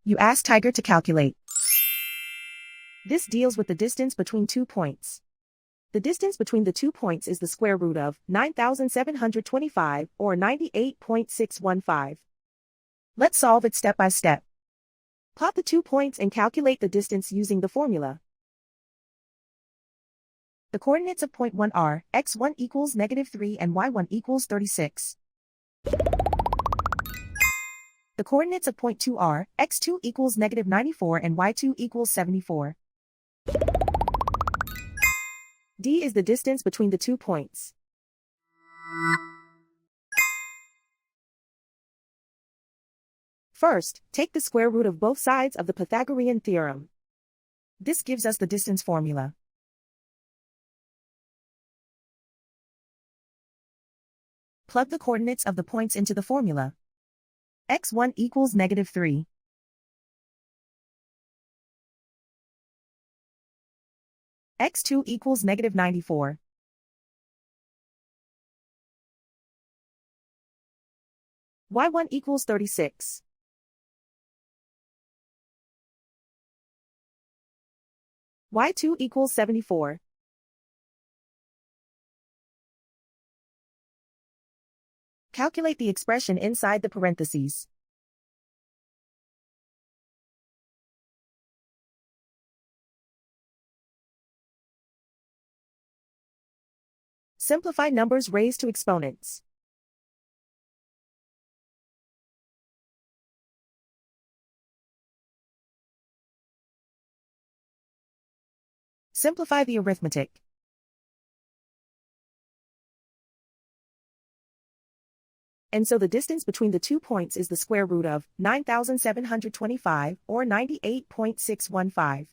You ask Tiger to calculate. This deals with the distance between 2 points. The distance between the 2 points is the square root of 9,725 or 98.615. Let's solve it step by step. Plot the 2 points and calculate the distance using the formula. The coordinates of point 1 are x1 equals -3 and y1 equals 36. The coordinates of point 2 are x2 equals -94 and y2 equals 74. D is the distance between the 2 points. First, take the square root of both sides of the Pythagorean theorem. This gives us the distance formula. Plug the coordinates of the points into the formula. x1 equals -3. x2 equals -94. y1 equals 36. y2 equals 74. Calculate the expression inside the parentheses. Simplify numbers raised to exponents. Simplify the arithmetic. And so the distance between the 2 points is the square root of 9,725 or 98.615.